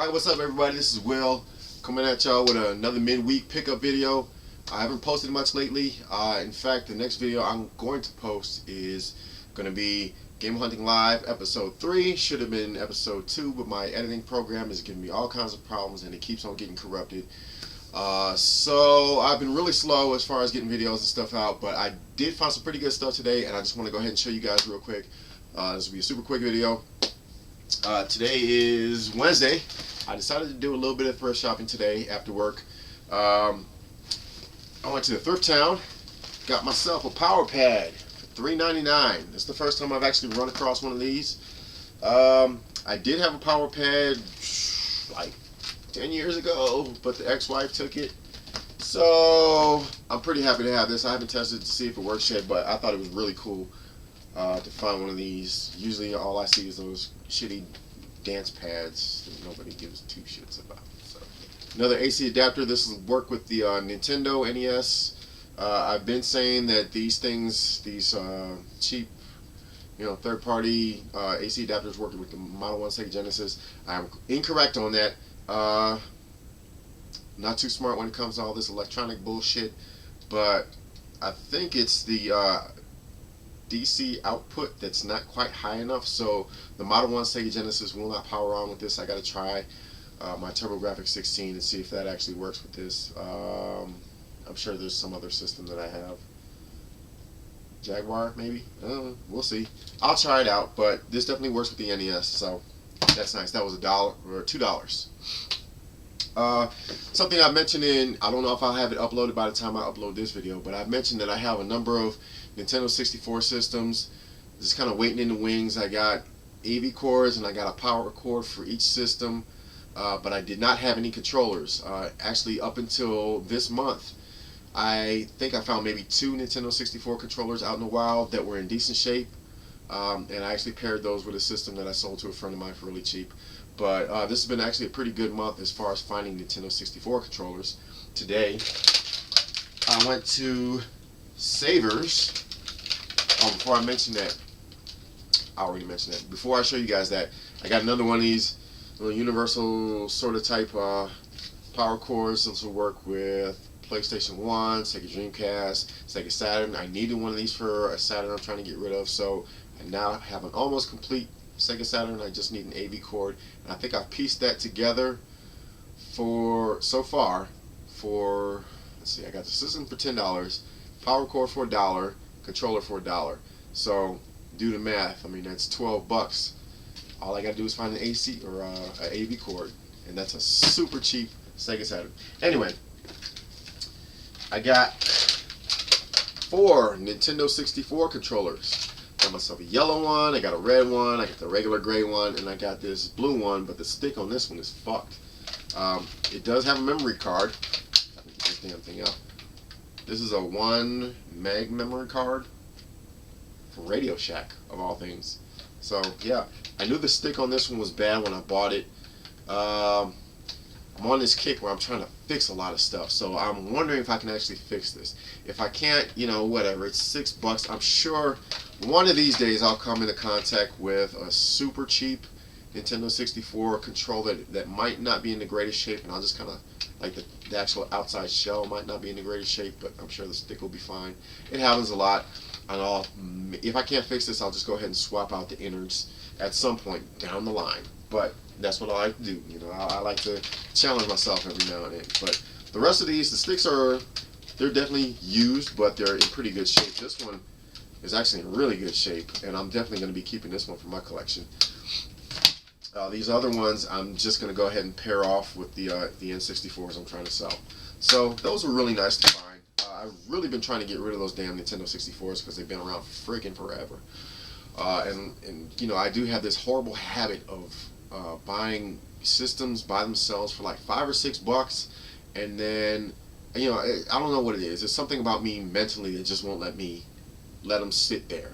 Alright, what's up everybody? This is Will coming at y'all with another midweek pickup video. I haven't posted much lately. In fact, the next video I'm going to post is going to be Game Hunting Live episode 3. Should have been episode 2, but my editing program is giving me all kinds of problems and it keeps on getting corrupted. So I've been really slow as far as getting videos and stuff out, but I did find some pretty good stuff today and I just want to go ahead and show you guys real quick. This will be a super quick video. Today is Wednesday. I decided to do a little bit of thrift shopping today after work. I went to the thrift town, got myself a power pad for $3.99. This is the first time I've actually run across one of these. I did have a power pad like 10 years ago, but the ex-wife took it. So I'm pretty happy to have this. I haven't tested to see if it works yet, but I thought it was really cool to find one of these. Usually all I see is those shitty dance pads that nobody gives two shits about. So another AC adapter. This will work with the Nintendo NES. I've been saying that these things, these cheap, third-party AC adapters working with the Model 1 Sega Genesis. I'm incorrect on that. Not too smart when it comes to all this electronic bullshit, but I think it's the DC output that's not quite high enough, so the Model 1 Sega Genesis will not power on with this. I gotta try my TurboGrafx 16 and see if that actually works with this. I'm sure there's some other system that I have. Jaguar, maybe? We'll see. I'll try it out, but this definitely works with the NES, so that's nice. That was $1 or $2. Something I mentioned I don't know if I'll have it uploaded by the time I upload this video, but I've mentioned that I have a number of Nintendo 64 systems just kind of waiting in the wings. I got AV cords and I got a power cord for each system, but I did not have any controllers. Actually, up until this month, I think I found maybe 2 Nintendo 64 controllers out in the wild that were in decent shape, and I actually paired those with a system that I sold to a friend of mine for really cheap. But this has been actually a pretty good month as far as finding Nintendo 64 controllers. Today, I went to Savers. Oh, before I mention that, I already mentioned that. Before I show you guys that, I got another one of these little universal sort of type power cords. This will work with PlayStation 1, Sega Dreamcast, Sega Saturn. I needed one of these for a Saturn I'm trying to get rid of, so I now have an almost complete Sega Saturn. I just need an AV cord, and I think I've pieced that together for, so far, for, let's see, I got the system for $10, power cord for $1, controller for $1. So do the math. I mean, that's $12. All I gotta do is find an AC or an AV cord, and that's a super cheap Sega Saturn. Anyway, I got 4 Nintendo 64 controllers. I got myself a yellow one, I got a red one, I got the regular gray one, and I got this blue one, but the stick on this one is fucked. It does have a memory card. Let me get this damn thing up. This is a 1 meg memory card for Radio Shack, of all things. So yeah, I knew the stick on this one was bad when I bought it. I'm on this kick where I'm trying to fix a lot of stuff, so I'm wondering if I can actually fix this. If I can't, whatever, it's $6. I'm sure one of these days I'll come into contact with a super cheap Nintendo 64 controller that might not be in the greatest shape, and I'll just kind of, like the actual outside shell might not be in the greatest shape, but I'm sure the stick will be fine. It happens a lot, and if I can't fix this, I'll just go ahead and swap out the innards at some point down the line. But that's what I like to do. I like to challenge myself every now and then. But the rest of these, the sticks they're definitely used, but they're in pretty good shape. This one is actually in really good shape, and I'm definitely going to be keeping this one for my collection. These other ones, I'm just going to go ahead and pair off with the N64s I'm trying to sell. So those were really nice to find. I've really been trying to get rid of those damn Nintendo 64s because they've been around freaking forever. And I do have this horrible habit of buying systems by themselves for like $5 or $6, and then I don't know what it is. It's something about me mentally that just won't let them sit there.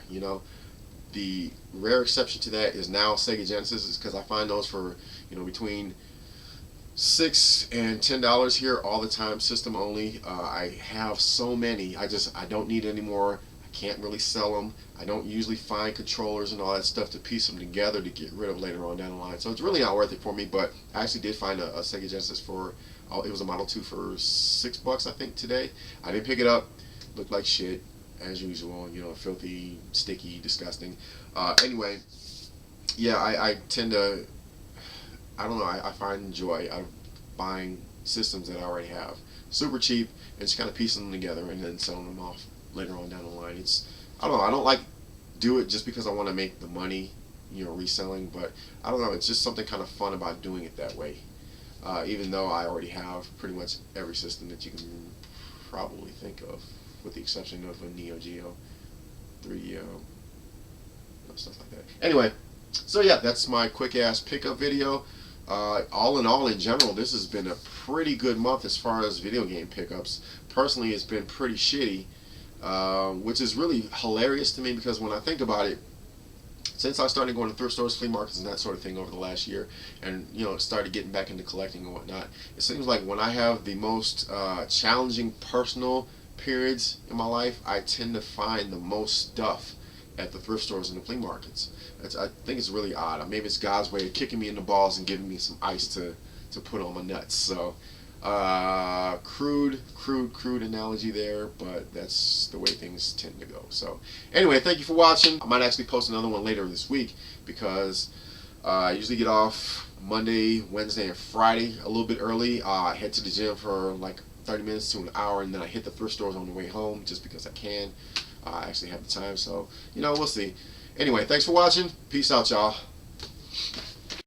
The rare exception to that is now Sega Genesis, because I find those for between $6 and $10 here all the time, system only. I have so many. I don't need any more. I can't really sell them. I don't usually find controllers and all that stuff to piece them together to get rid of later on down the line. So it's really not worth it for me. But I actually did find a Sega Genesis for, it was a Model 2 for $6 I think today. I didn't pick it up. Looked like shit as usual. You know, filthy, sticky, disgusting. Anyway, yeah, I tend to, I don't know, I find joy out of buying systems that I already have. Super cheap, and just kind of piecing them together and then selling them off later on down the line. I don't know, I don't like do it just because I want to make the money, you know, reselling, but I don't know, it's just something kind of fun about doing it that way. Even though I already have pretty much every system that you can probably think of, with the exception of a Neo Geo, 3DO, stuff like that. Anyway, so yeah, that's my quick ass pickup video. All in all, in general, this has been a pretty good month as far as video game pickups. Personally, it's been pretty shitty, which is really hilarious to me, because when I think about it, since I started going to thrift stores, flea markets, and that sort of thing over the last year, and you know, started getting back into collecting and whatnot, it seems like when I have the most challenging personal periods in my life, I tend to find the most stuff at the thrift stores and the flea markets. I think it's really odd. Maybe it's God's way of kicking me in the balls and giving me some ice to put on my nuts. So, crude analogy there, but that's the way things tend to go. So, anyway, thank you for watching. I might actually post another one later this week, because I usually get off Monday, Wednesday, and Friday a little bit early. I head to the gym for like 30 minutes to an hour, and then I hit the thrift stores on the way home just because I can. I actually have the time, so, you know, we'll see. Anyway, thanks for watching. Peace out, y'all.